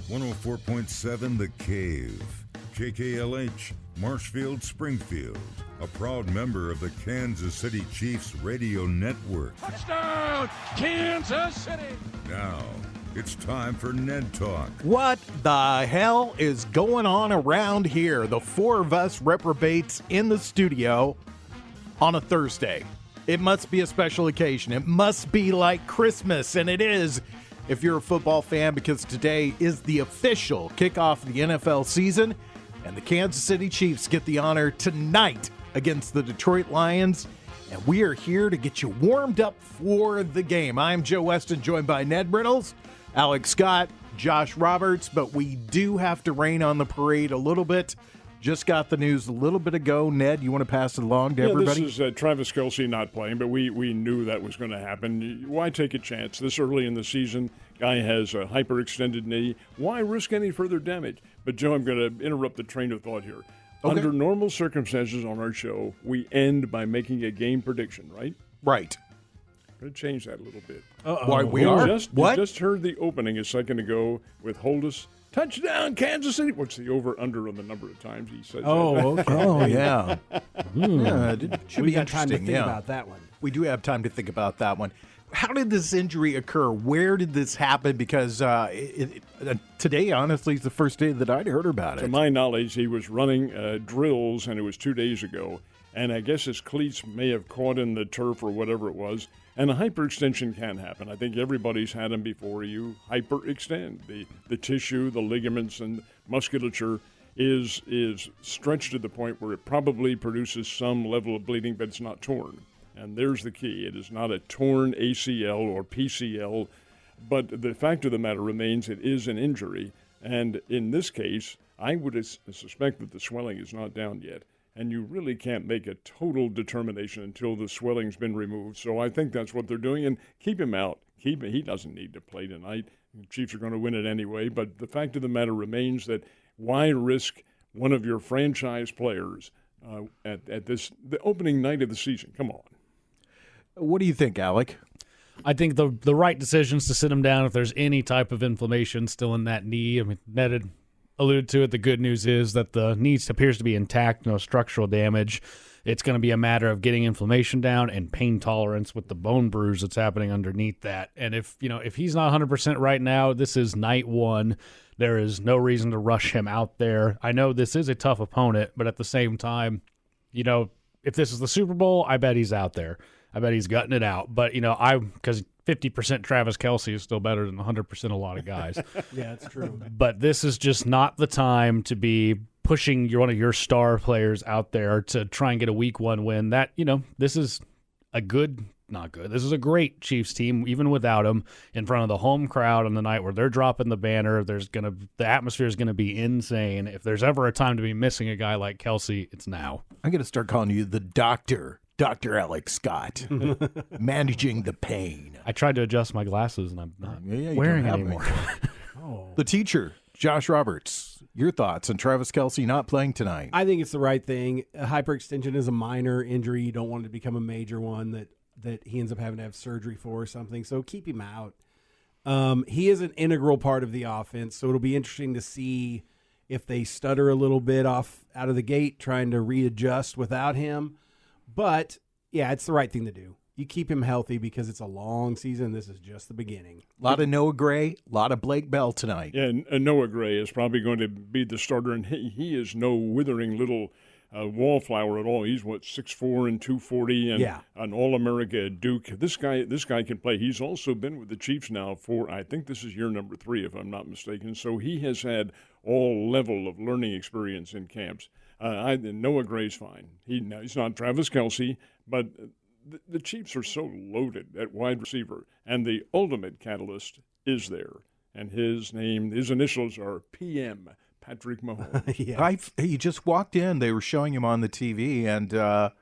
104.7 The Cave, KKLH, Marshfield, Springfield, a proud member of the Kansas City Chiefs radio network. Touchdown, Kansas City! Now, it's time for Ned Talk. What the hell is going on around here? The four of us reprobates in the studio on a Thursday. It must be a special occasion. It must be like Christmas, and it is if you're a football fan, because today is the official kickoff of the NFL season, and the Kansas City Chiefs get the honor tonight against the Detroit Lions, and we are here to get you warmed up for the game. I'm Joe Westen, joined by Ned Reynolds, Alex Scott, Josh Roberts, but we do have to rain on the parade a little bit. Just got the news a little bit ago. Ned, you want to pass it along to everybody? This is Travis Kelce not playing, but we knew that was going to happen. Why take a chance? This early in the season, guy has a hyperextended knee. Why risk any further damage? But, Joe, I'm going to interrupt the train of thought here. Okay. Under normal circumstances on our show, we end by making a game prediction, right? Right. I'm going to change that a little bit. Why we are? You just heard the opening a second ago with Holdus. Touchdown, Kansas City. What's the over-under on the number of times he says that? Okay. Oh, yeah. Yeah, it should be got time to interesting. think about that one. We do have time to think about that one. How did this injury occur? Where did this happen? Because today, honestly, is the first day that I'd heard about it. To my knowledge, he was running drills, and it was 2 days ago. And I guess his cleats may have caught in the turf or whatever it was. And a hyperextension can happen. I think everybody's had them before. You hyperextend. The tissue, the ligaments, and musculature is stretched to the point where it probably produces some level of bleeding, but it's not torn. And there's the key. It is not a torn ACL or PCL. But the fact of the matter remains it is an injury. And in this case, I would suspect that the swelling is not down yet. And you really can't make a total determination until the swelling's been removed. So I think that's what they're doing. And keep him out. He doesn't need to play tonight. The Chiefs are going to win it anyway. But the fact of the matter remains that why risk one of your franchise players at the opening night of the season? Come on. What do you think, Alec? I think the right decision is to sit him down if there's any type of inflammation still in that knee. I mean, Ned had alluded to it. The good news is that the knee appears to be intact, no structural damage. It's going to be a matter of getting inflammation down and pain tolerance with the bone bruise that's happening underneath that. And if he's not 100% right now, this is night one. There is no reason to rush him out there. I know this is a tough opponent, but at the same time, if this is the Super Bowl, I bet he's out there. I bet he's gutting it out. But, because 50% Travis Kelce is still better than 100% a lot of guys. Yeah, it's true. But this is just not the time to be pushing one of your star players out there to try and get a week one win. That, this is this is a great Chiefs team, even without him, in front of the home crowd on the night where they're dropping the banner. The atmosphere is going to be insane. If there's ever a time to be missing a guy like Kelce, it's now. I'm going to start calling you the doctor. Dr. Alex Scott, managing the pain. I tried to adjust my glasses, and I'm not wearing it anymore. The teacher, Josh Roberts, your thoughts on Travis Kelce not playing tonight? I think it's the right thing. A hyperextension is a minor injury. You don't want it to become a major one that he ends up having to have surgery for or something. So keep him out. He is an integral part of the offense, so it'll be interesting to see if they stutter a little bit out of the gate trying to readjust without him. But, yeah, it's the right thing to do. You keep him healthy because it's a long season. This is just the beginning. A lot of Noah Gray, a lot of Blake Bell tonight. Yeah, and Noah Gray is probably going to be the starter, and he is no withering little wallflower at all. He's, 6'4" and 240 and an All-America at Duke. This guy can play. He's also been with the Chiefs now for, I think this is year number 3, if I'm not mistaken. So he has had all level of learning experience in camps. Noah Gray's fine. He's not Travis Kelce, but the Chiefs are so loaded at wide receiver, and the ultimate catalyst is there. And his initials are PM, Patrick Mahomes. He just walked in. They were showing him on the TV, and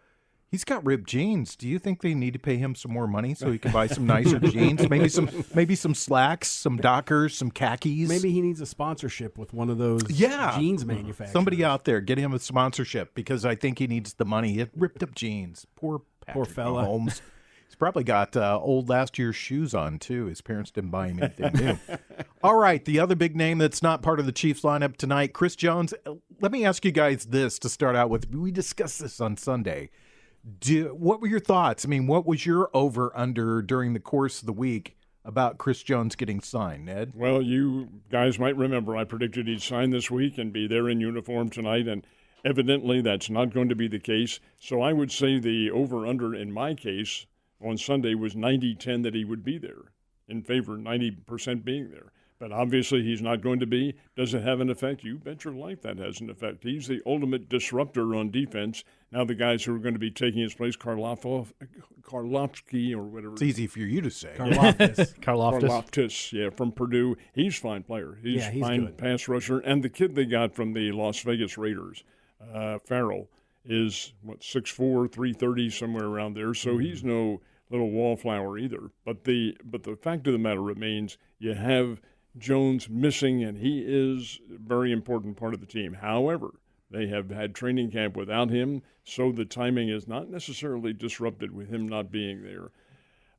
he's got ripped jeans. Do you think they need to pay him some more money so he can buy some nicer jeans? Maybe some slacks, some Dockers, some khakis. Maybe he needs a sponsorship with one of those jeans manufacturers. Somebody out there, get him a sponsorship because I think he needs the money. He had ripped up jeans. Poor fella. Mahomes. He's probably got old last year's shoes on, too. His parents didn't buy him anything new. All right, the other big name that's not part of the Chiefs lineup tonight, Chris Jones. Let me ask you guys this to start out with. We discussed this on Sunday. What were your thoughts? I mean, what was your over-under during the course of the week about Chris Jones getting signed, Ned? Well, you guys might remember I predicted he'd sign this week and be there in uniform tonight, and evidently that's not going to be the case. So I would say the over-under in my case on Sunday was 90-10 that he would be there, in favor of 90% being there. But obviously he's not going to be. Does it have an effect? You bet your life that has an effect. He's the ultimate disruptor on defense. Now the guys who are going to be taking his place, Karlofsky or whatever. It's easy for you to say. Karloftis. Yeah, from Purdue. He's a fine player. He's fine good. pass rusher. And the kid they got from the Las Vegas Raiders, Farrell, is, 6'4", 330, somewhere around there. So he's no little wallflower either. But the fact of the matter remains, you have Jones missing, and he is a very important part of the team. However, they have had training camp without him, so the timing is not necessarily disrupted with him not being there.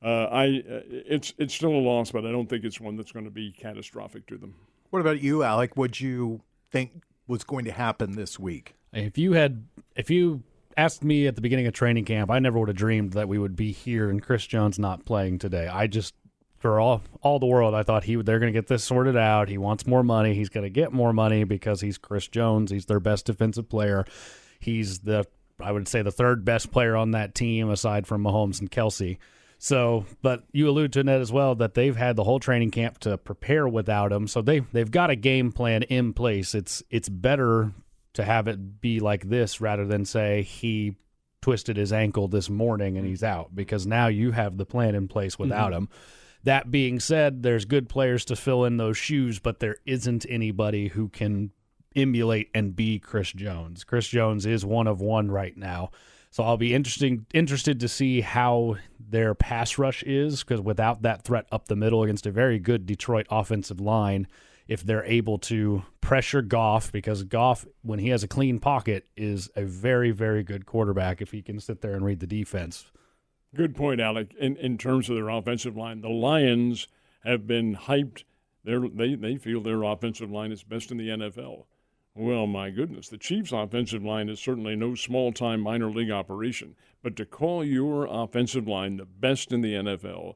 It's still a loss, but I don't think it's one that's going to be catastrophic to them. What about you, Alec? What'd you think was going to happen this week? If you asked me at the beginning of training camp, I never would have dreamed that we would be here and Chris Jones not playing today. I just, for all the world, I thought they're going to get this sorted out. He wants more money. He's going to get more money because he's Chris Jones. He's their best defensive player. He's I would say the third best player on that team aside from Mahomes and Kelsey. So, but you allude to Ned as well that they've had the whole training camp to prepare without him. So they've got a game plan in place. It's better to have it be like this rather than say he twisted his ankle this morning and he's out, because now you have the plan in place without him. That being said, there's good players to fill in those shoes, but there isn't anybody who can emulate and be Chris Jones. Chris Jones is one of one right now. So I'll be interested to see how their pass rush is, because without that threat up the middle against a very good Detroit offensive line, if they're able to pressure Goff, because Goff, when he has a clean pocket, is a very, very good quarterback if he can sit there and read the defense. Good point, Alec. In terms of their offensive line, the Lions have been hyped. They feel their offensive line is best in the NFL. Well, my goodness, the Chiefs' offensive line is certainly no small-time minor league operation. But to call your offensive line the best in the NFL,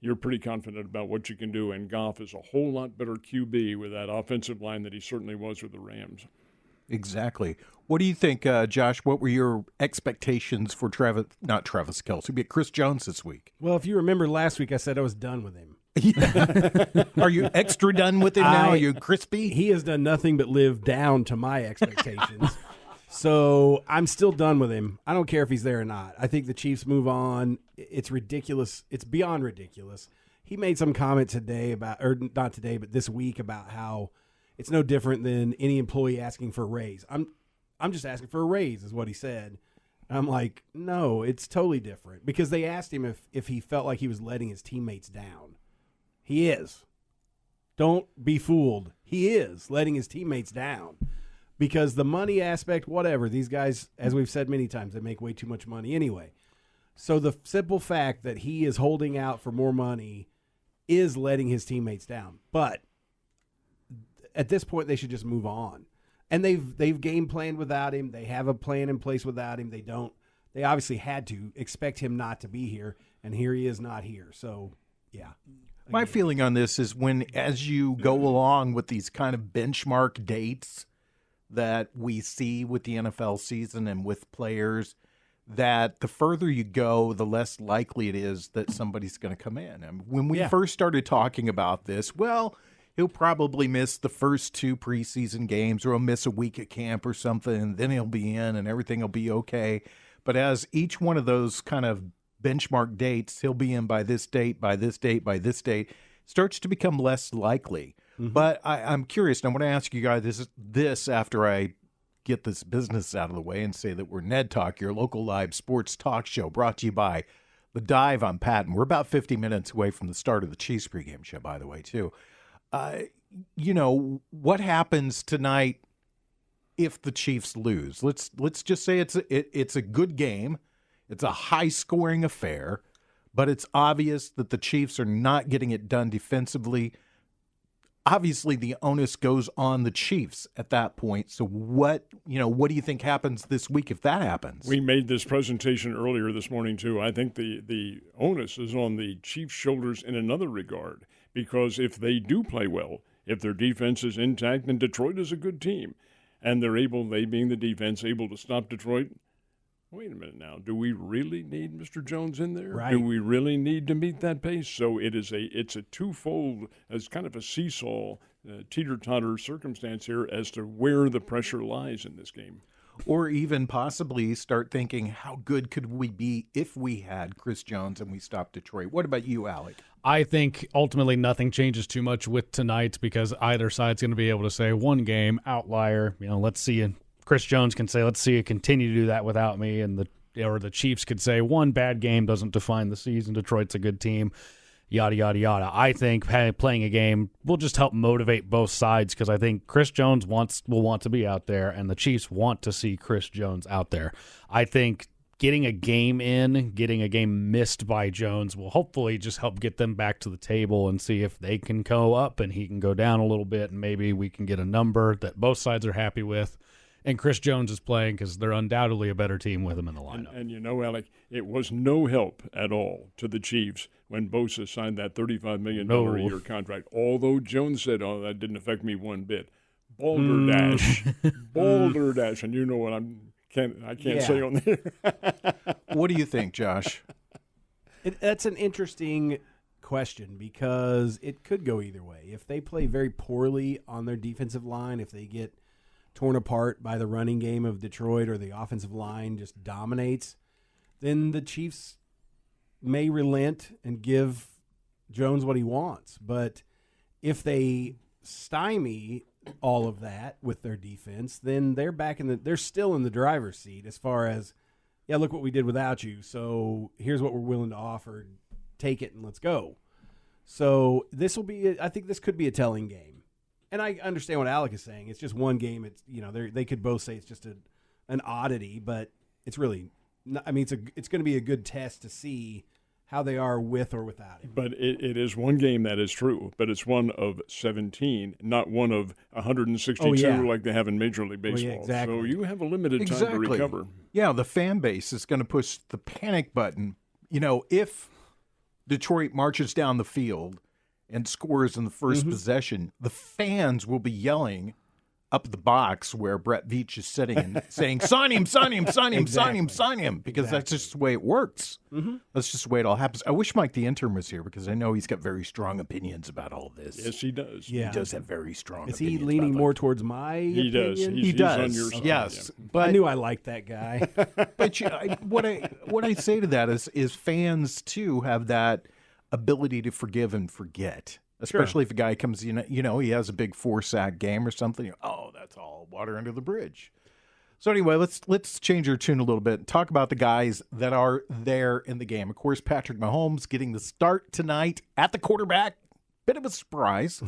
you're pretty confident about what you can do. And Goff is a whole lot better QB with that offensive line than he certainly was with the Rams. Exactly. What do you think, Josh? What were your expectations for not Travis Kelce, but Chris Jones this week? Well, if you remember last week, I said I was done with him. Are you extra done with him now? Are you crispy? He has done nothing but live down to my expectations. So I'm still done with him. I don't care if he's there or not. I think the Chiefs move on. It's ridiculous. It's beyond ridiculous. He made some comment today about, or not today, but this week, about how it's no different than any employee asking for a raise. I'm just asking for a raise is what he said. I'm like, no, it's totally different, because they asked him if he felt like he was letting his teammates down. He is. Don't be fooled. He is letting his teammates down, because the money aspect, whatever, these guys, as we've said many times, they make way too much money anyway. So the simple fact that he is holding out for more money is letting his teammates down. But at this point, they should just move on. And they've game planned without him. They have a plan in place without him. They obviously had to expect him not to be here, and here he is not here. So, yeah. My feeling on this is as you go along with these kind of benchmark dates that we see with the NFL season and with players, that the further you go, the less likely it is that somebody's going to come in. And when we first started talking about this, well, he'll probably miss the first 2 preseason games, or he'll miss a week at camp or something, and then he'll be in and everything will be okay. But as each one of those kind of benchmark dates, he'll be in by this date, by this date, by this date, starts to become less likely. Mm-hmm. But I'm curious, and I want to ask you guys this after I get this business out of the way and say that we're Ned Talk, your local live sports talk show, brought to you by The Dive on Patton. We're about 50 minutes away from the start of the Chiefs pregame show, by the way, too. What happens tonight if the Chiefs lose? Let's just say it's a good game. It's a high-scoring affair, but it's obvious that the Chiefs are not getting it done defensively. Obviously, the onus goes on the Chiefs at that point. So what do you think happens this week if that happens? We made this presentation earlier this morning, too. I think the onus is on the Chiefs' shoulders in another regard, because if they do play well, if their defense is intact, and Detroit is a good team, and they being the defense, able to stop Detroit, wait a minute now. Do we really need Mr. Jones in there? Right. Do we really need to meet that pace? So it's a twofold, it's kind of a seesaw, teeter-totter circumstance here as to where the pressure lies in this game. Or even possibly start thinking, how good could we be if we had Chris Jones and we stopped Detroit? What about you, Alec? I think ultimately nothing changes too much with tonight because either side's going to be able to say one game, outlier, let's see it. Chris Jones can say, let's see you continue to do that without me, and the Chiefs could say one bad game doesn't define the season. Detroit's a good team, yada, yada, yada. I think playing a game will just help motivate both sides because I think Chris Jones will want to be out there, and the Chiefs want to see Chris Jones out there. I think getting a game missed by Jones will hopefully just help get them back to the table and see if they can go up and he can go down a little bit, and maybe we can get a number that both sides are happy with. And Chris Jones is playing because they're undoubtedly a better team with him in the lineup. And Alec, it was no help at all to the Chiefs when Bosa signed that $35 million a year contract. Although Jones said, that didn't affect me one bit. Balderdash. And you know what I can't say on there. What do you think, Josh? That's an interesting question because it could go either way. If they play very poorly on their defensive line, if they get torn apart by the running game of Detroit or the offensive line just dominates, then the Chiefs may relent and give Jones what he wants. But if they stymie all of that with their defense, then they're still in the driver's seat as far as, look what we did without you. So here's what we're willing to offer. Take it and let's go. So I think this could be a telling game. And I understand what Alec is saying. It's just one game. It's they could both say it's just an oddity, but it's really it's going to be a good test to see how they are with or without him. But it is one game, that is true, but it's one of 17, not one of 162 like they have in Major League Baseball. Exactly. So you have a limited time to recover. Yeah, the fan base is going to push the panic button. If Detroit marches down the field and scores in the first possession, the fans will be yelling up the box where Brett Veach is sitting and saying, sign him, sign him, sign him, sign him, sign him, because that's just the way it works. Mm-hmm. That's just the way it all happens. I wish Mike the intern was here because I know he's got very strong opinions about all this. Yes, he does. Yeah. He does have very strong opinions. Is he leaning more towards my opinion? Does. He does. On your side, yes. yeah. But I knew I liked that guy. But what I say to that is fans, too, have that ability to forgive and forget. Especially if a guy comes, he has a big 4-sack game or something. That's all water under the bridge. So anyway, let's change our tune a little bit and talk about the guys that are there in the game. Of course, Patrick Mahomes getting the start tonight at the quarterback. Bit of a surprise.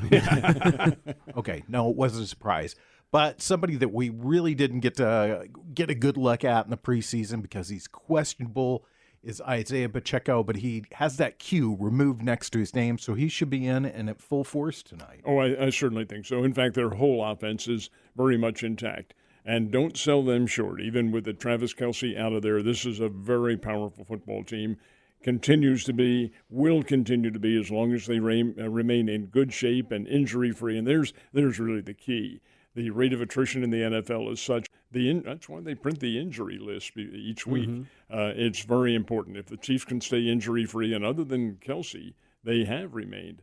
Okay, no, it wasn't a surprise. But somebody that we really didn't get a good look at in the preseason because he's questionable is Isaiah Pacheco, but he has that Q removed next to his name, so he should be in and at full force tonight. Oh, I certainly think so. In fact, their whole offense is very much intact. And don't sell them short. Even with the Travis Kelce out of there, this is a very powerful football team. Continues to be, will continue to be as long as they remain in good shape and injury-free. And there's really the key. The rate of attrition in the NFL is such. That's why they print the injury list each week. Mm-hmm. It's very important. If the Chiefs can stay injury-free, and other than Kelce, they have remained.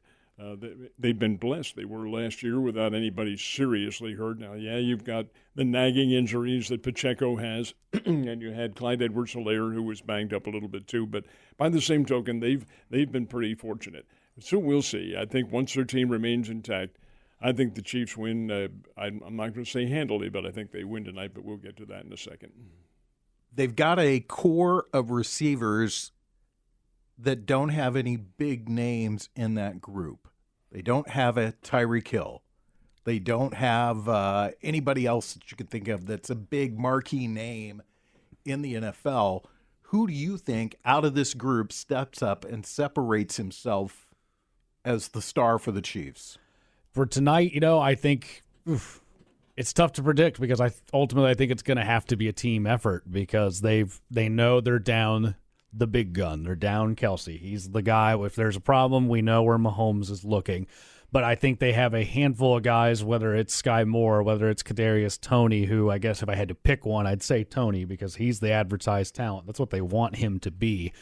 They've been blessed. They were last year without anybody seriously hurt. Now, you've got the nagging injuries that Pacheco has, and you had Clyde Edwards-Helaire, who was banged up a little bit too. But by the same token, they've been pretty fortunate. So we'll see. I think once their team remains intact, I think the Chiefs win. I'm not going to say handily, but I think they win tonight, but we'll get to that in a second. They've got a core of receivers that don't have any big names in that group. They don't have a Tyreek Hill. They don't have anybody else that you can think of that's a big marquee name in the NFL who do you think out of this group steps up and separates himself as the star for the Chiefs? For tonight, I think it's tough to predict because ultimately I think it's going to have to be a team effort because they know they're down the big gun. They're down Kelsey. He's the guy. If there's a problem, we know where Mahomes is looking. But I think they have a handful of guys, whether it's Sky Moore, whether it's Kadarius Toney, who I guess if I had to pick one, I'd say Toney because he's the advertised talent. That's what they want him to be.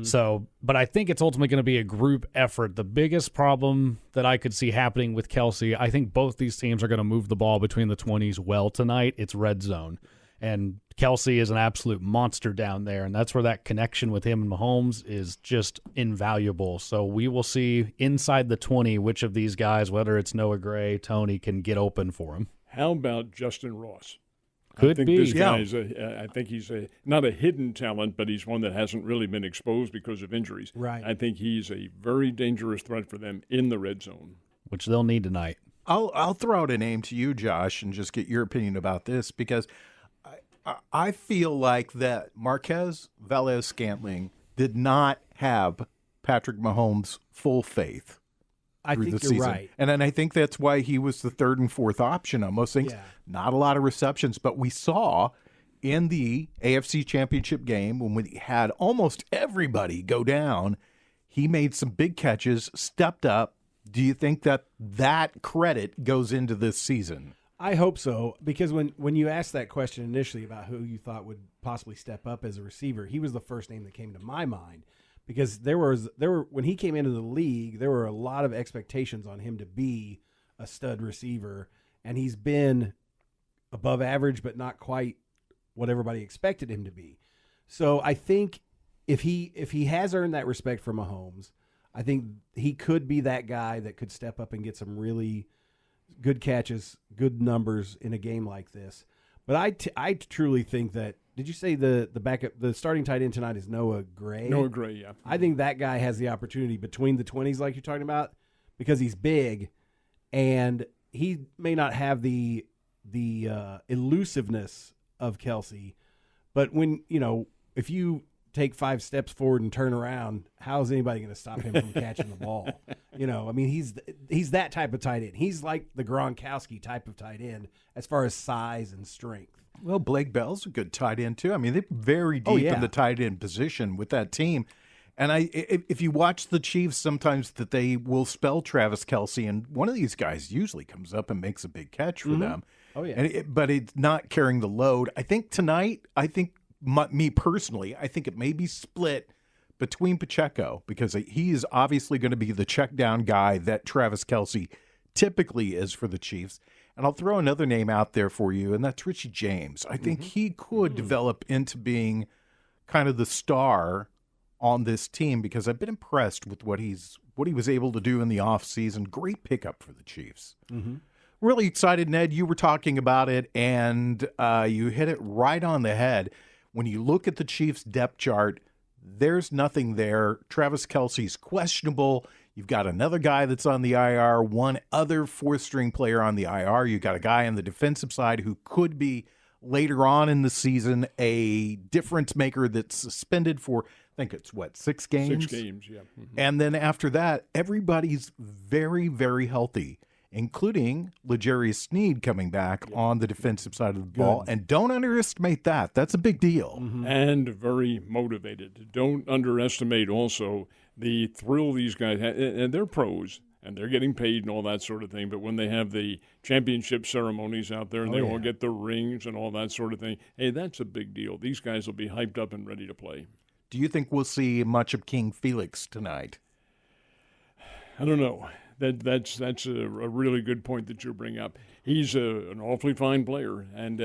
So, but I think it's ultimately going to be a group effort. The biggest problem that I could see happening with Kelsey, I think both these teams are going to move the ball between the 20s well tonight. It's red zone. And Kelsey is an absolute monster down there, and that's where that connection with him and Mahomes is just invaluable. So we will see inside the 20 which of these guys, whether it's Noah Gray, Toney, can get open for him. How about Justin Ross? Could I think be. This guy's I think he's not a hidden talent, but he's one that hasn't really been exposed because of injuries. Right. I think he's a very dangerous threat for them in the red zone. Which they'll need tonight. I'll throw out a name to you, Josh, and just get your opinion about this because I feel like that Marquez Valdes-Scantling did not have Patrick Mahomes' full faith. I think you're right. And then I think that's why he was the third and fourth option on most things. Yeah. Not a lot of receptions, but we saw in the AFC Championship game when we had almost everybody go down, he made some big catches, stepped up. Do you think that credit goes into this season? I hope so, because when you asked that question initially about who you thought would possibly step up as a receiver, he was the first name that came to my mind. Because there were when he came into the league, there were a lot of expectations on him to be a stud receiver, and he's been above average, but not quite what everybody expected him to be. So I think if he has earned that respect from Mahomes, I think he could be that guy that could step up and get some really good catches, good numbers in a game like this. But I truly think that. Did you say the starting tight end tonight is Noah Gray? Noah Gray, yeah. I think that guy has the opportunity between the 20s, like you're talking about, because he's big, and he may not have the elusiveness of Kelsey, but if you take 5 steps forward and turn around, how is anybody going to stop him from catching the ball? I mean, he's that type of tight end. He's like the Gronkowski type of tight end as far as size and strength. Well, Blake Bell's a good tight end, too. I mean, they're very deep in the tight end position with that team. And if you watch the Chiefs, sometimes that they will spell Travis Kelce, and one of these guys usually comes up and makes a big catch for them. Oh, yeah. But it's not carrying the load. I think tonight, me personally, I think it may be split between Pacheco because he is obviously going to be the check down guy that Travis Kelce typically is for the Chiefs. And I'll throw another name out there for you, and that's Richie James. I think he could develop into being kind of the star on this team because I've been impressed with what he was able to do in the offseason. Great pickup for the Chiefs. Really excited, Ned. You were talking about it, and you hit it right on the head. When you look at the Chiefs' depth chart, there's nothing there. Travis Kelce's questionable. You've got another guy that's on the IR, one other fourth-string player on the IR. You've got a guy on the defensive side who could be, later on in the season, a difference maker that's suspended for, I think it's, 6 games? 6 games, yeah. And then after that, everybody's very, very healthy, including L'Jarius Sneed coming back on the defensive side of the ball. And don't underestimate that. That's a big deal. And very motivated. Don't underestimate also the thrill these guys have. And they're pros, and they're getting paid and all that sort of thing. But when they have the championship ceremonies out there and they all get the rings and all that sort of thing, hey, that's a big deal. These guys will be hyped up and ready to play. Do you think we'll see much of King Felix tonight? I don't know. That's a really good point that you bring up. He's an awfully fine player, and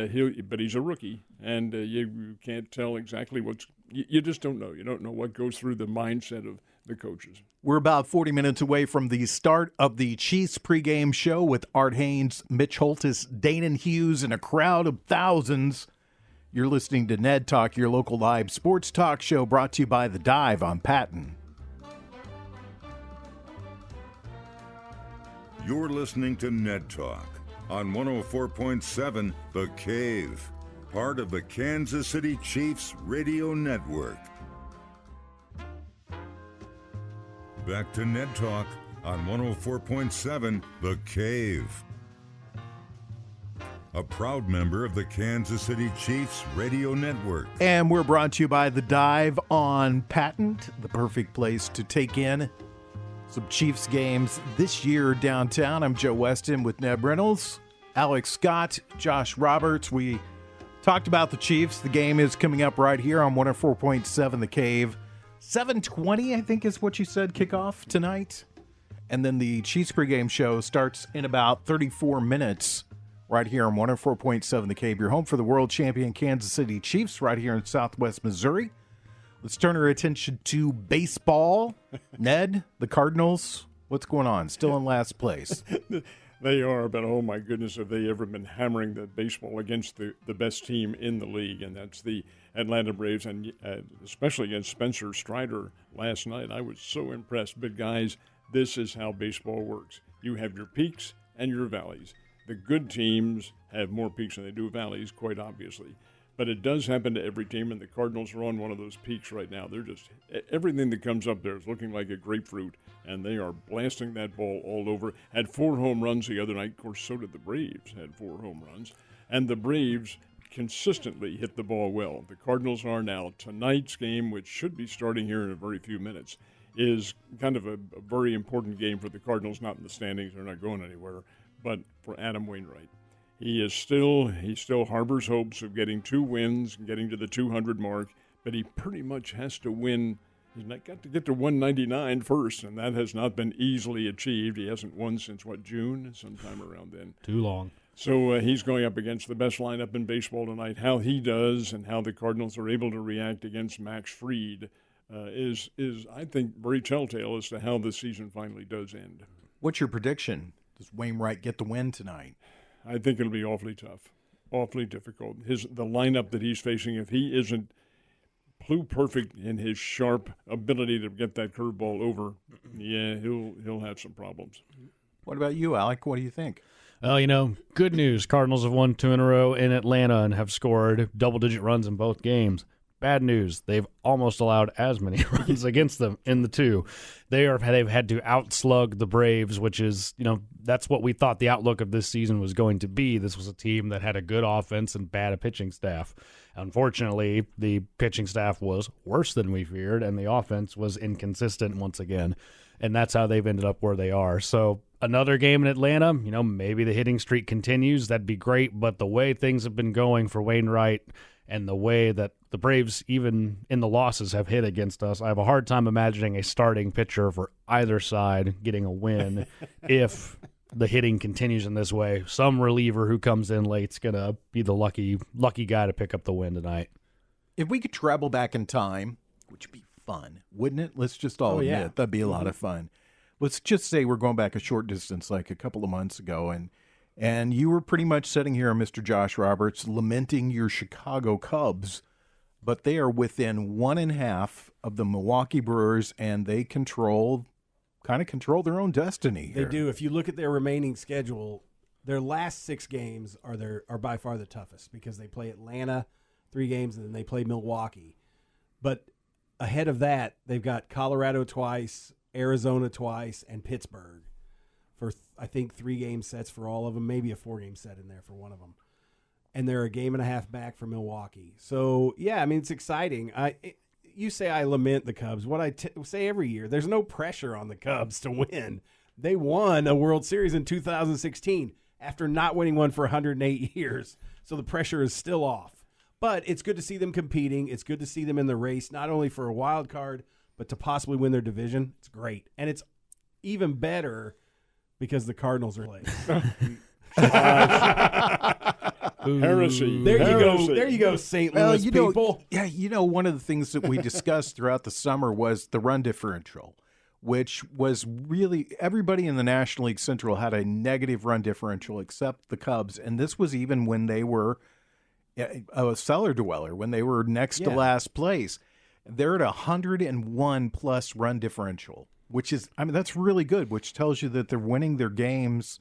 but he's a rookie, and you can't tell exactly you just don't know. You don't know what goes through the mindset of the coaches. We're about 40 minutes away from the start of the Chiefs pregame show with Art Haynes, Mitch Holtis, Danon Hughes, and a crowd of thousands. You're listening to Ned Talk, your local live sports talk show brought to you by The Dive on Patton. You're listening to Ned Talk on 104.7 The Cave. part of the Kansas City Chiefs Radio Network. Back to Ned Talk on 104.7 The Cave. A proud member of the Kansas City Chiefs Radio Network. And we're brought to you by The Dive on Patent, the perfect place to take in some Chiefs games this year downtown. I'm Joe Westen with Ned Reynolds, Alex Scott, Josh Roberts. We talked about the Chiefs. The game is coming up right here on 104.7 The Cave. 7:20, I think is what you said, kickoff tonight. And then the Chiefs pregame show starts in about 34 minutes right here on 104.7 The Cave. Your home for the world champion Kansas City Chiefs right here in Southwest Missouri. Let's turn our attention to baseball. Ned, the Cardinals, what's going on? Still in last place. They are, but oh my goodness, have they ever been hammering the baseball against the best team in the league, and that's the Atlanta Braves, and especially against Spencer Strider last night. I was so impressed. But guys, this is how baseball works. You have your peaks and your valleys. The good teams have more peaks than they do valleys, quite obviously. But it does happen to every team, and the Cardinals are on one of those peaks right now. They're just, everything that comes up there is looking like a grapefruit, and they are blasting that ball all over. Had 4 home runs the other night. Of course, so did the Braves, had 4 home runs. And the Braves consistently hit the ball well. The Cardinals are now. Tonight's game, which should be starting here in a very few minutes, is kind of a very important game for the Cardinals, not in the standings. They're not going anywhere. But for Adam Wainwright, he still harbors hopes of getting 2 wins and getting to the 200 mark, but he pretty much has to win. He's not got to get to 199 first, and that has not been easily achieved. He hasn't won since, June, sometime around then. Too long. So he's going up against the best lineup in baseball tonight. How he does and how the Cardinals are able to react against Max Fried is I think, very telltale as to how the season finally does end. What's your prediction? Does Wainwright get the win tonight? I think it'll be awfully tough, awfully difficult. The lineup that he's facing, if he isn't perfect in his sharp ability to get that curveball over, yeah, he'll have some problems. What about you, Alec? What do you think? Well, good news. Cardinals have won 2 in a row in Atlanta and have scored double-digit runs in both games. Bad news. They've almost allowed as many runs against them in the 2. They've had to outslug the Braves, which is, that's what we thought the outlook of this season was going to be. This was a team that had a good offense and bad pitching staff. Unfortunately, the pitching staff was worse than we feared, and the offense was inconsistent once again. And that's how they've ended up where they are. So another game in Atlanta, maybe the hitting streak continues. That'd be great. But the way things have been going for Wainwright and the way that the Braves, even in the losses, have hit against us, I have a hard time imagining a starting pitcher for either side getting a win if the hitting continues in this way. Some reliever who comes in late's going to be the lucky guy to pick up the win tonight. If we could travel back in time, which would be fun, wouldn't it? Let's just all admit that'd be a lot of fun. Let's just say we're going back a short distance, like a couple of months ago, and you were pretty much sitting here, Mr. Josh Roberts, lamenting your Chicago Cubs, but they are within 1.5 of the Milwaukee Brewers, and they kind of control their own destiny here. They do. If you look at their remaining schedule, their last 6 games are by far the toughest because they play Atlanta 3 games and then they play Milwaukee. But ahead of that, they've got Colorado twice, Arizona twice, and Pittsburgh for, I think, 3-game sets for all of them, maybe a 4-game set in there for one of them. And they're a game and a half back from Milwaukee. So, yeah, I mean, it's exciting. You say I lament the Cubs. What I say every year, there's no pressure on the Cubs to win. They won a World Series in 2016 after not winning one for 108 years. So the pressure is still off. But it's good to see them competing. It's good to see them in the race, not only for a wild card, but to possibly win their division. It's great. And it's even better because the Cardinals are late. Heresy. There you go, St. Louis people. One of the things that we discussed throughout the summer was the run differential, which was really everybody in the National League Central had a negative run differential except the Cubs. And this was even when they were a cellar dweller, when they were next to last place. They're at 101 plus run differential, which is, that's really good, which tells you that they're winning their games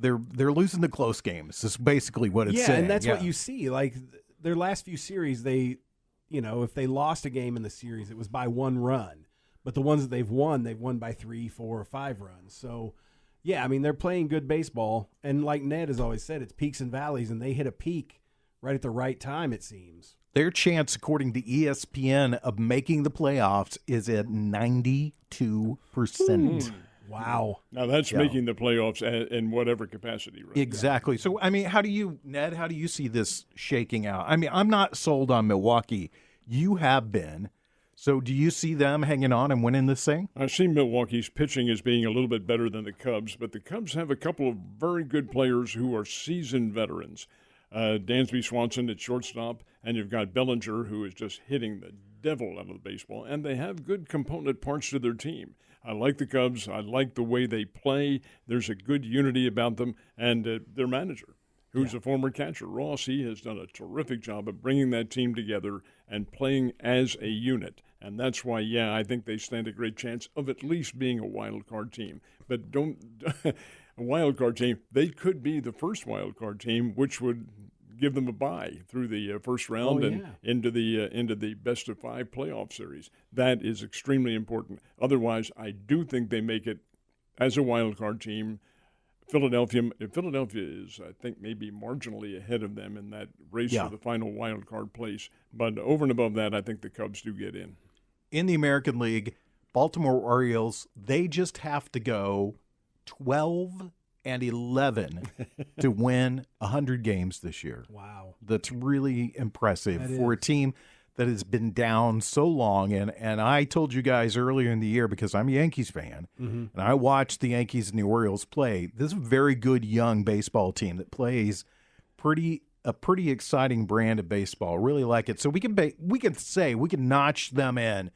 they're losing the close games. Is basically what it's saying. And that's what you see. Like their last few series, if they lost a game in the series, it was by 1 run. But the ones that they've won by 3, 4, or 5 runs. So, yeah, I mean, they're playing good baseball. And like Ned has always said, it's peaks and valleys, and they hit a peak right at the right time, it seems. Their chance, according to ESPN, of making the playoffs is at 92%. Wow. Now, that's making the playoffs in whatever capacity, right? Exactly. So, I mean, Ned, how do you see this shaking out? I mean, I'm not sold on Milwaukee. You have been. So do you see them hanging on and winning this thing? I see Milwaukee's pitching as being a little bit better than the Cubs, but the Cubs have a couple of very good players who are seasoned veterans. Dansby Swanson at shortstop, and you've got Bellinger, who is just hitting the devil out of the baseball, and they have good component parts to their team. I like the Cubs. I like the way they play. There's a good unity about them, and their manager, who's a former catcher, Ross, he has done a terrific job of bringing that team together and playing as a unit. And that's why, I think they stand a great chance of at least being a wild card team. But a wild card team, they could be the first wild card team, which would give them a bye through the first round and into the best of 5 playoff series. That is extremely important. Otherwise, I do think they make it as a wild card team. Philadelphia is, I think, maybe marginally ahead of them in that race for the final wild card place. But over and above that, I think the Cubs do get in. In the American League, Baltimore Orioles, they just have to go 12-11 to win 100 games this year. Wow. That's really impressive for a team that has been down so long. And I told you guys earlier in the year, because I'm a Yankees fan, and I watched the Yankees and the Orioles play. This is a very good young baseball team that plays a pretty exciting brand of baseball. Really like it. So we can notch them in.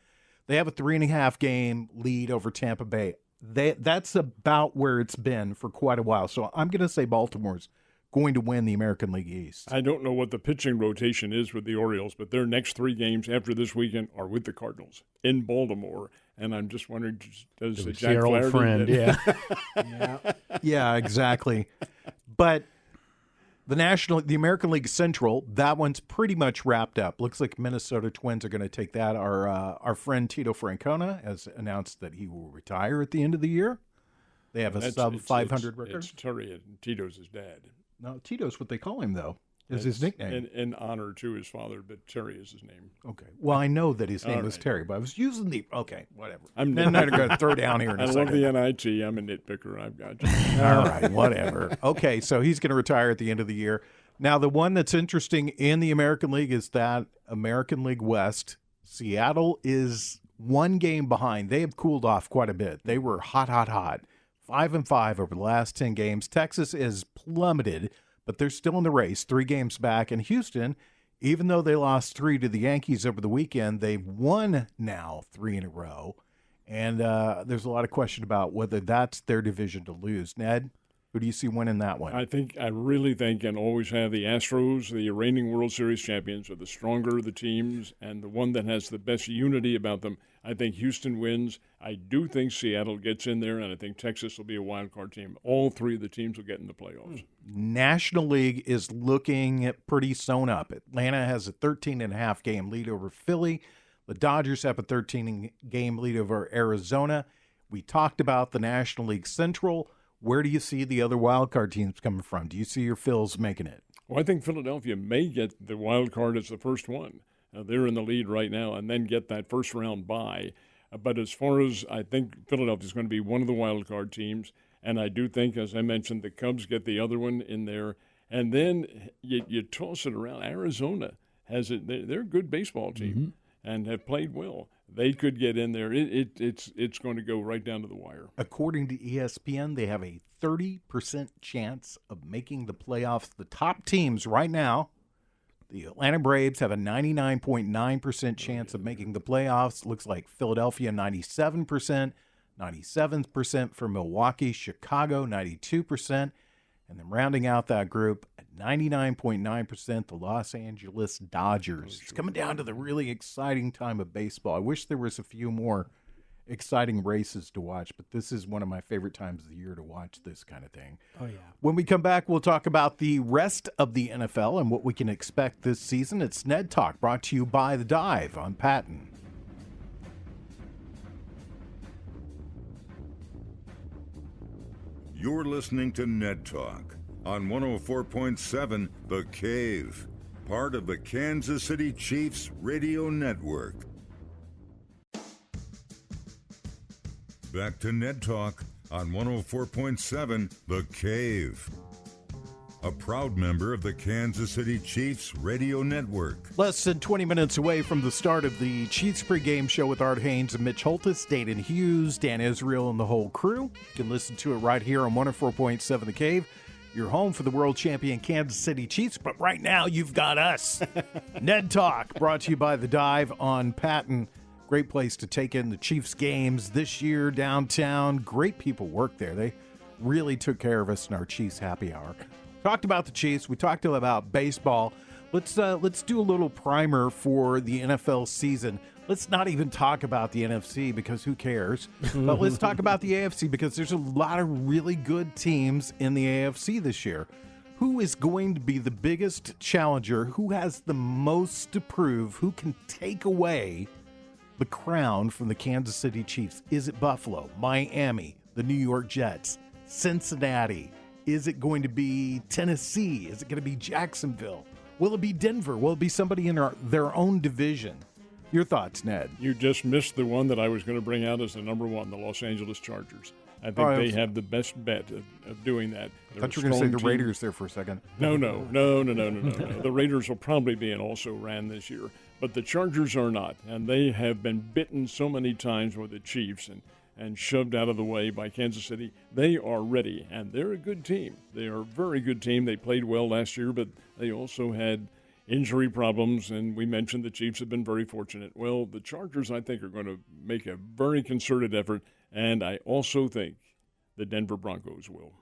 They have a 3.5 game lead over Tampa Bay. That's about where it's been for quite a while. So I'm going to say Baltimore's going to win the American League East. I don't know what the pitching rotation is with the Orioles, but their next 3 games after this weekend are with the Cardinals in Baltimore. And I'm just wondering, does Jack your old friend, Yeah, exactly. But the American League Central, that one's pretty much wrapped up. Looks like Minnesota Twins are going to take that. Our friend Tito Francona has announced that he will retire at the end of the year. They have a sub-500 record. It's Terry, and Tito's his dad. No, Tito's what they call him, though. Is his nickname. In honor to his father, but Terry is his name. Okay. Well, I know that his name was Terry, but I was using okay, whatever. I'm not going to throw down here in a second. I love the NIT. I'm a nitpicker. I've got you. All right, whatever. Okay, so he's going to retire at the end of the year. Now, the one that's interesting in the American League is that American League West, Seattle is 1 game behind. They have cooled off quite a bit. They were hot. 5-5 over the last 10 games. Texas is plummeted, but they're still in the race, 3 games back. And Houston, even though they lost 3 to the Yankees over the weekend, they've won now 3 in a row. And there's a lot of question about whether that's their division to lose. Ned, who do you see winning that one? I really think, and always have, the Astros, the reigning World Series champions, are the stronger of the teams and the one that has the best unity about them. I think Houston wins. I do think Seattle gets in there, and I think Texas will be a wild card team. All 3 of the teams will get in the playoffs. National League is looking pretty sewn up. Atlanta has a 13.5 game lead over Philly. The Dodgers have a 13-game lead over Arizona. We talked about the National League Central. Where do you see the other wild card teams coming from? Do you see your Phils making it? Well, I think Philadelphia may get the wild card as the first one. They're in the lead right now, and then get that first round bye. But as far as I think Philadelphia is going to be one of the wild card teams, and I do think, as I mentioned, the Cubs get the other one in there. And then you toss it around. Arizona has it; they're a good baseball team and have played well. They could get in there. It's going to go right down to the wire. According to ESPN, they have a 30% chance of making the playoffs. The top teams right now, the Atlanta Braves have a 99.9% chance of making the playoffs. Looks like Philadelphia 97%, 97% for Milwaukee, Chicago 92%, and then rounding out that group at 99.9%, the Los Angeles Dodgers. It's coming down to the really exciting time of baseball. I wish there was a few more exciting races to watch, but this is one of my favorite times of the year to watch this kind of thing. Oh, yeah. When we come back, we'll talk about the rest of the NFL and what we can expect this season. It's Ned Talk, brought to you by The Dive on Patton. You're listening to Ned Talk on 104.7 The Cave, part of the Kansas City Chiefs radio network. Back to Ned Talk on 104.7 The Cave, a proud member of the Kansas City Chiefs radio network. Less than 20 minutes away from the start of the Chiefs pregame show with Art Haynes and Mitch Holtis, Dayton Hughes, Dan Israel, and the whole crew. You can listen to it right here on 104.7 The Cave, your home for the world champion Kansas City Chiefs. But right now, you've got us. Ned Talk, brought to you by The Dive on Patton. Great place to take in the Chiefs games this year downtown. Great people work there. They really took care of us in our Chiefs happy hour. Talked about the Chiefs. We talked about baseball. Let's do a little primer for the NFL season. Let's not even talk about the NFC because who cares? But let's talk about the AFC because there's a lot of really good teams in the AFC this year. Who is going to be the biggest challenger? Who has the most to prove? Who can take away the crown from the Kansas City Chiefs? Is it Buffalo, Miami, the New York Jets, Cincinnati? Is it going to be Tennessee? Is it going to be Jacksonville? Will it be Denver? Will it be somebody in their own division? Your thoughts, Ned? You just missed the one that I was going to bring out as the number one, the Los Angeles Chargers. I think they have the best bet of doing that. I thought you were going to say the Raiders there for a second. No. The Raiders will probably be an also-ran this year, but the Chargers are not, and they have been bitten so many times with the Chiefs and shoved out of the way by Kansas City. They are ready, and they're a good team. They are a very good team. They played well last year, but they also had injury problems, and we mentioned the Chiefs have been very fortunate. Well, the Chargers, I think, are going to make a very concerted effort, and I also think the Denver Broncos will.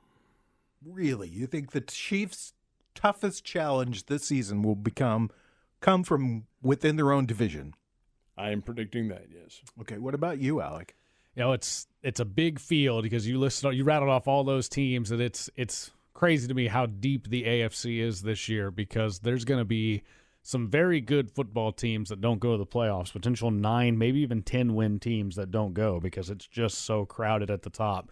Really? You think the Chiefs' toughest challenge this season will come from within their own division? I am predicting that, yes. Okay, what about you, Alec? You know, it's a big field because you rattled off all those teams, and it's crazy to me how deep the AFC is this year because there's going to be some very good football teams that don't go to the playoffs, potential 9, maybe even 10-win teams that don't go because it's just so crowded at the top.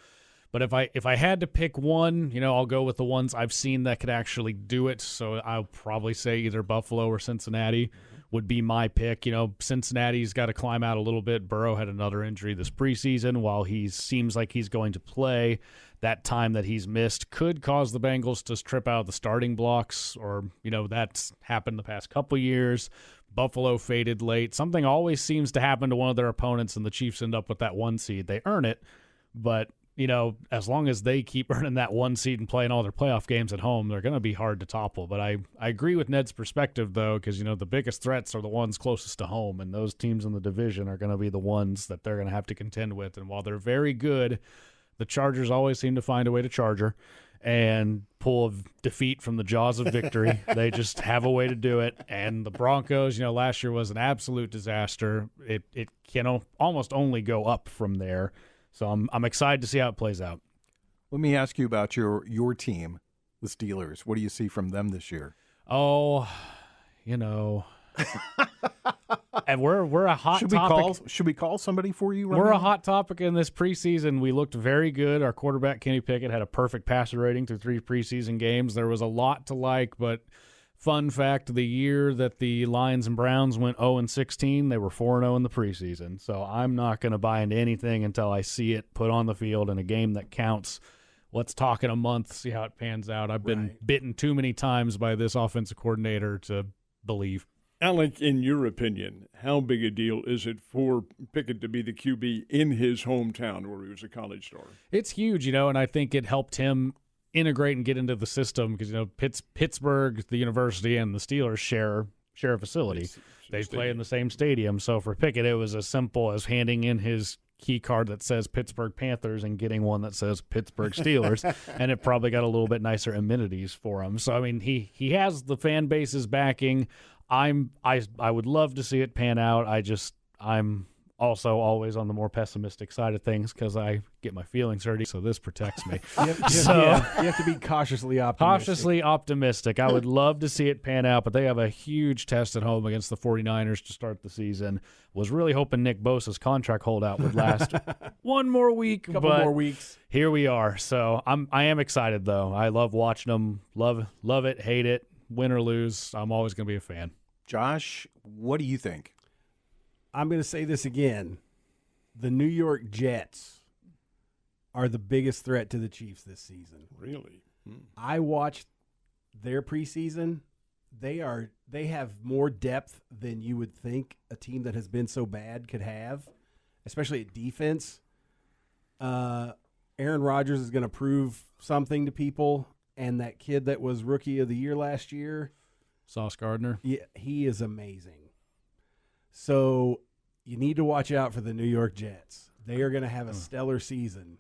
But if I had to pick one, I'll go with the ones I've seen that could actually do it. So I'll probably say either Buffalo or Cincinnati would be my pick. Cincinnati's got to climb out a little bit. Burrow had another injury this preseason. While he seems like he's going to play, that time that he's missed could cause the Bengals to trip out the starting blocks, or, that's happened the past couple years. Buffalo faded late. Something always seems to happen to one of their opponents, and the Chiefs end up with that 1 seed. They earn it, but as long as they keep earning that 1 seed and playing all their playoff games at home, they're going to be hard to topple. But I agree with Ned's perspective, though, because, the biggest threats are the ones closest to home, and those teams in the division are going to be the ones that they're going to have to contend with. And while they're very good, the Chargers always seem to find a way to charger and pull a defeat from the jaws of victory. They just have a way to do it. And the Broncos, last year was an absolute disaster. It can almost only go up from there. So I'm excited to see how it plays out. Let me ask you about your team, the Steelers. What do you see from them this year? Oh, and we're a hot topic. Should we call somebody for you? We're a hot topic in this preseason. We looked very good. Our quarterback Kenny Pickett had a perfect passer rating through 3 preseason games. There was a lot to like, but fun fact: the year that the Lions and Browns went 0-16, they were 4-0 in the preseason. So I'm not going to buy into anything until I see it put on the field in a game that counts. Let's talk in a month, see how it pans out. I've been bitten too many times by this offensive coordinator to believe. Alec, in your opinion, how big a deal is it for Pickett to be the QB in his hometown where he was a college star? It's huge, and I think it helped him integrate and get into the system because, Pittsburgh, the university, and the Steelers share a facility. They play in the same stadium. So for Pickett, it was as simple as handing in his key card that says Pittsburgh Panthers and getting one that says Pittsburgh Steelers, and it probably got a little bit nicer amenities for him. So, I mean, he has the fan base's backing. I would love to see it pan out. I'm Also, always on the more pessimistic side of things because I get my feelings hurt, so this protects me. You have to be cautiously optimistic. I would love to see it pan out, but they have a huge test at home against the 49ers to start the season. Was really hoping Nick Bosa's contract holdout would last one more week, Couple but more weeks. here we are. So I am excited, though. I love watching them. Love it, hate it, win or lose. I'm always going to be a fan. Josh, what do you think? I'm going to say this again. The New York Jets are the biggest threat to the Chiefs this season. Really? I watched their preseason. They have more depth than you would think a team that has been so bad could have, especially at defense. Aaron Rodgers is going to prove something to people, and that kid that was Rookie of the Year last year, Sauce Gardner. Yeah, he is amazing. So you need to watch out for the New York Jets. They are going to have a stellar season.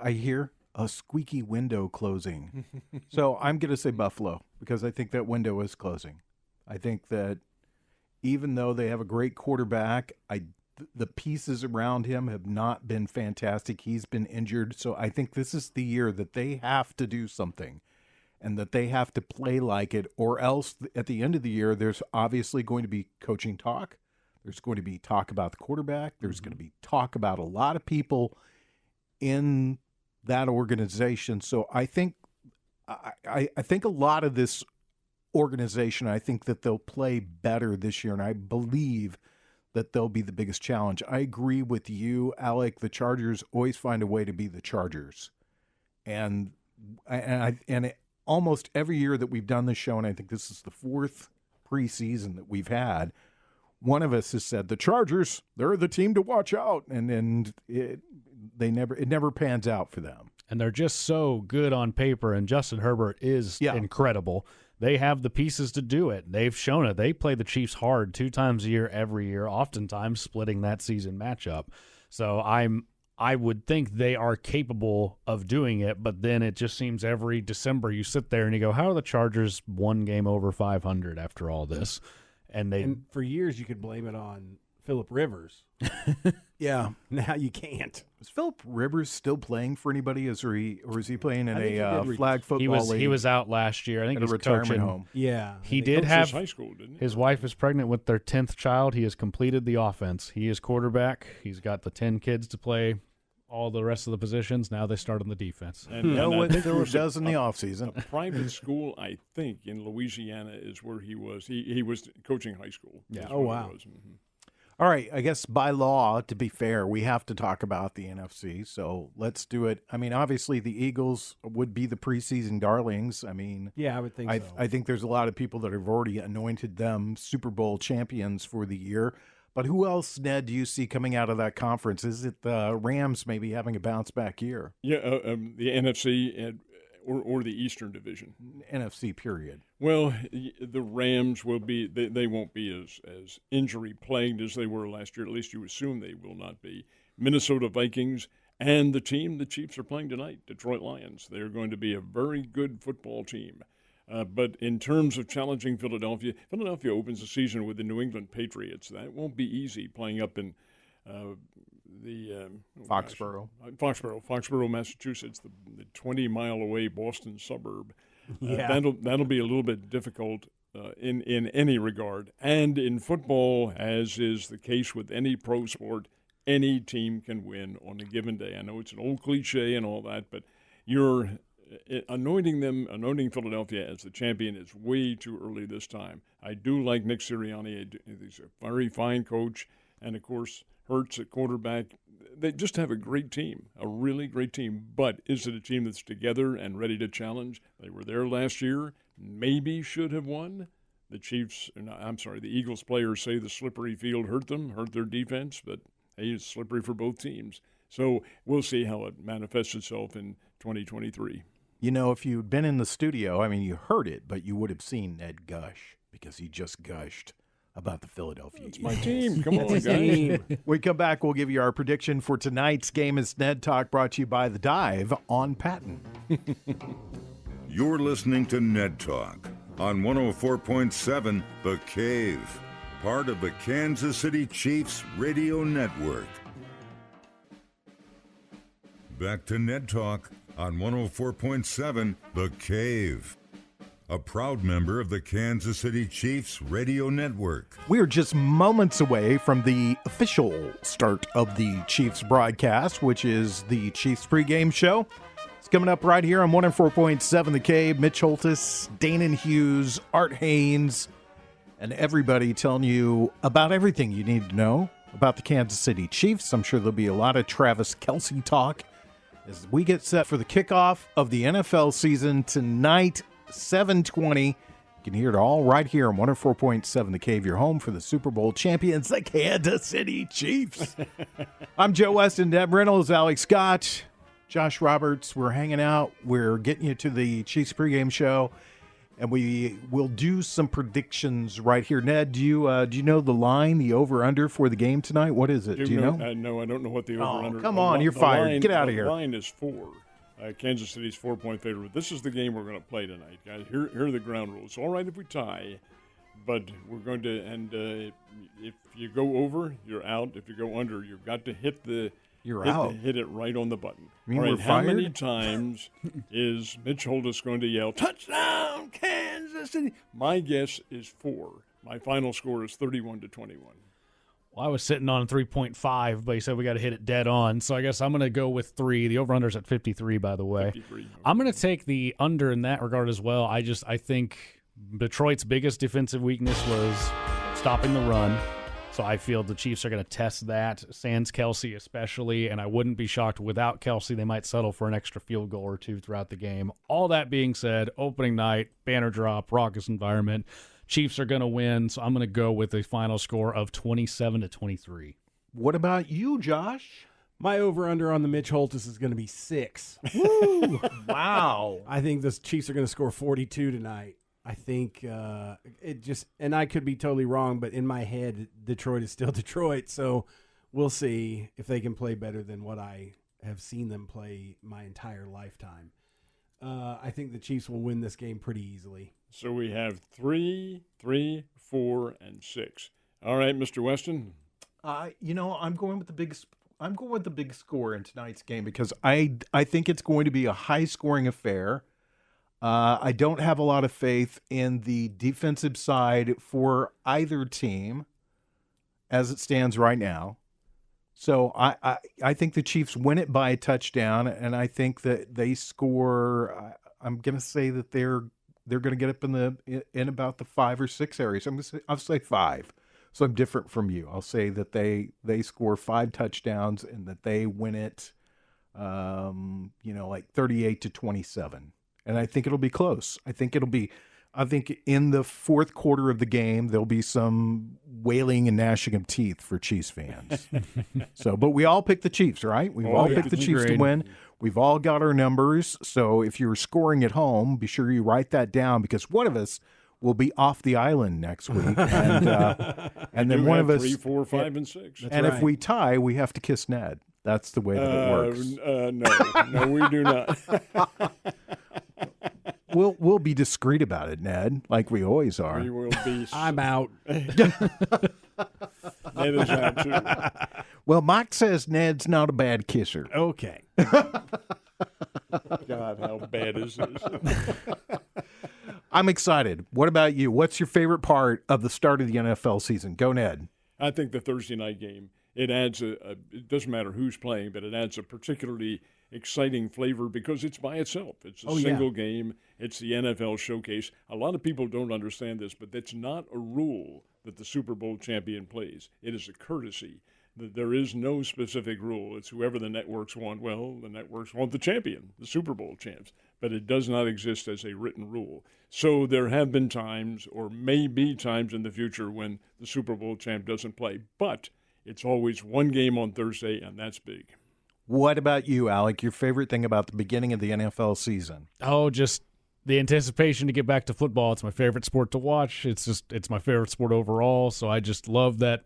I hear a squeaky window closing. So I'm going to say Buffalo because I think that window is closing. I think that even though they have a great quarterback, the pieces around him have not been fantastic. He's been injured. So I think this is the year that they have to do something and that they have to play like it, or else at the end of the year, there's obviously going to be coaching talk. There's going to be talk about the quarterback. There's going to be talk about a lot of people in that organization. So I think I think a lot of this organization, I think that they'll play better this year, and I believe that they'll be the biggest challenge. I agree with you, Alec. The Chargers always find a way to be the Chargers, and almost every year that we've done this show, and I think this is the fourth preseason that we've had, one of us has said the Chargers, they're the team to watch out, and it never pans out for them. And they're just so good on paper, and Justin Herbert is incredible. They have the pieces to do it. They've shown it. They play the Chiefs hard 2 times a year, every year, oftentimes splitting that season matchup. So I would think they are capable of doing it, but then it just seems every December you sit there and you go, how are the Chargers one game over 500 after all this? And for years you could blame it on Phillip Rivers. Yeah. Now you can't. Is Phillip Rivers still playing for anybody? Or is he playing in a flag football league? He was out last year. I think at he's a retirement coaching. home. Yeah. He did have high school, didn't he? His wife is pregnant with their 10th child. He has completed the offense. He is quarterback. He's got the 10 kids to play all the rest of the positions. Now they start on the defense. And what Phillip does in the offseason. A private school, I think, in Louisiana is where he was. He was coaching high school. Yeah. Oh, wow. All right, I guess by law, to be fair, we have to talk about the NFC, so let's do it. I mean, obviously the Eagles would be the preseason darlings. I mean, yeah, I would think so. I think there's a lot of people that have already anointed them Super Bowl champions for the year. But who else, Ned, do you see coming out of that conference? Is it the Rams maybe having a bounce-back year? Yeah, the NFC or the Eastern Division. NFC, period. Well, the Rams will be. They won't be as injury-plagued as they were last year. At least you assume they will not be. Minnesota Vikings and the team the Chiefs are playing tonight, Detroit Lions. They're going to be a very good football team. But in terms of challenging Philadelphia opens the season with the New England Patriots. That won't be easy playing up in Foxborough, Massachusetts, the 20-mile away Boston suburb. Yeah. That'll be a little bit difficult in any regard. And in football, as is the case with any pro sport, any team can win on a given day. I know it's an old cliche and all that, but you're anointing Philadelphia as the champion is way too early this time. I do like Nick Sirianni. He's a very fine coach. And, of course, Hurts at quarterback. They just have a great team, a really great team. But is it a team that's together and ready to challenge? They were there last year, maybe should have won. The Eagles players say the slippery field hurt their defense, but hey, it's slippery for both teams. So we'll see how it manifests itself in 2023. You know, if you'd been in the studio, I mean, you heard it, but you would have seen Ned gush because he just gushed about the Philadelphia Eagles. It's my team. Come on, guys. We come back, we'll give you our prediction for tonight's game. As Ned Talk, brought to you by The Dive on Patton. You're listening to Ned Talk on 104.7 The Cave. part of the Kansas City Chiefs Radio Network. Back to Ned Talk on 104.7 The Cave, a proud member of the Kansas City Chiefs Radio Network. We're just moments away from the official start of the Chiefs broadcast, which is the Chiefs pregame show. It's coming up right here on 104.7 The Cave. Mitch Holtis, Danon Hughes, Art Haynes, and everybody telling you about everything you need to know about the Kansas City Chiefs. I'm sure there'll be a lot of Travis Kelce talk as we get set for the kickoff of the NFL season tonight, 7:20. You can hear it all right here on 104.7 The Cave, your home for the Super Bowl champions, the Kansas City Chiefs. I'm Joe Westen, Ned Reynolds, Alex Scott, Josh Roberts. We're hanging out. We're getting you to the Chiefs pregame show. And we will do some predictions right here. Ned, do you know the line, the over-under for the game tonight? What is it? Do you know? No, I don't know what the over-under is. Come on, you're fired. Get out of here. The line is 4. Kansas City's 4-point favorite. This is the game we're going to play tonight, guys. Here are the ground rules. It's all right if we tie, but we're going to, and if you go over, you're out. If you go under, you've got to hit it right on the button. You mean all right, we're how fired? many times is Mitch Holtis going to yell, touchdown, Kansas City? My guess is 4. My final score is 31-21. Well, I was sitting on 3.5, but he said we got to hit it dead on. So I guess I'm going to go with 3. The over-under's at 53, by the way. 53. Okay. I'm going to take the under in that regard as well. I think Detroit's biggest defensive weakness was stopping the run. So I feel the Chiefs are going to test that, sans Kelce especially, and I wouldn't be shocked without Kelce. They might settle for an extra field goal or two throughout the game. All that being said, opening night, banner drop, raucous environment. Chiefs are going to win, so I'm going to go with a final score of 27-23. What about you, Josh? My over-under on the Mitch Holtis is going to be 6. Woo! Wow. I think the Chiefs are going to score 42 tonight. I think and I could be totally wrong, but in my head, Detroit is still Detroit. So we'll see if they can play better than what I have seen them play my entire lifetime. I think the Chiefs will win this game pretty easily. So we have 3, 4, and 6. All right, Mr. Weston. I'm going with the big score in tonight's game because I think it's going to be a high-scoring affair. I don't have a lot of faith in the defensive side for either team as it stands right now. So I think the Chiefs win it by a touchdown, and I think that they score. I'm going to say that they're going to get up in about the 5 or 6 areas. I'll say 5. So I'm different from you. I'll say that they score 5 touchdowns and that they win it, like 38-27. And I think it'll be close. I think in the fourth quarter of the game, there'll be some wailing and gnashing of teeth for Chiefs fans. But we all picked the Chiefs, right? We've all picked the Chiefs to win. We've all got our numbers. So if you're scoring at home, be sure you write that down because one of us will be off the island next week. And then one of us 3, 4, 5, and 6. And if we tie, we have to kiss Ned. That's the way that it works. No, we do not. We'll be discreet about it, Ned, like we always are. We will be. I'm out. Ned is out too. Well, Mike says Ned's not a bad kisser. Okay. God, how bad is this? I'm excited. What about you? What's your favorite part of the start of the NFL season? Go, Ned. I think the Thursday night game. It adds it doesn't matter who's playing, but it adds a particularly exciting flavor because it's by itself. It's a single game. It's the NFL showcase. A lot of people don't understand this, but that's not a rule that the Super Bowl champion plays. It is a courtesy. There is no specific rule. It's whoever the networks want. Well, the networks want the champion, the Super Bowl champs, but it does not exist as a written rule. So there have been times, or may be times in the future, when the Super Bowl champ doesn't play, but it's always one game on Thursday, and that's big. What about you, Alec? Your favorite thing about the beginning of the NFL season? Oh, just the anticipation to get back to football. It's my favorite sport to watch. It's my favorite sport overall. So I just love that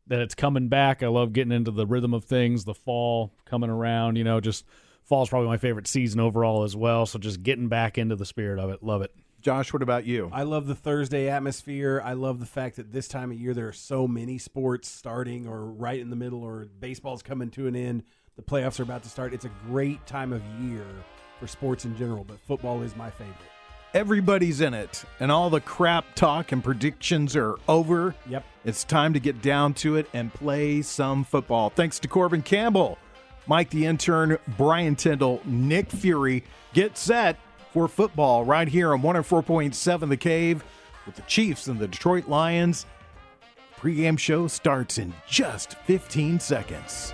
it's coming back. I love getting into the rhythm of things, the fall coming around. Just fall's probably my favorite season overall as well. So just getting back into the spirit of it. Love it. Josh, what about you? I love the Thursday atmosphere. I love the fact that this time of year there are so many sports starting or right in the middle, or baseball's coming to an end. The playoffs are about to start. It's a great time of year for sports in general, but football is my favorite. Everybody's in it, and all the crap talk and predictions are over. Yep. It's time to get down to it and play some football. Thanks to Corbin Campbell, Mike the intern, Brian Tyndall, Nick Fury. Get set for football right here on 104.7 The Cave with the Chiefs and the Detroit Lions. Pre-game show starts in just 15 seconds.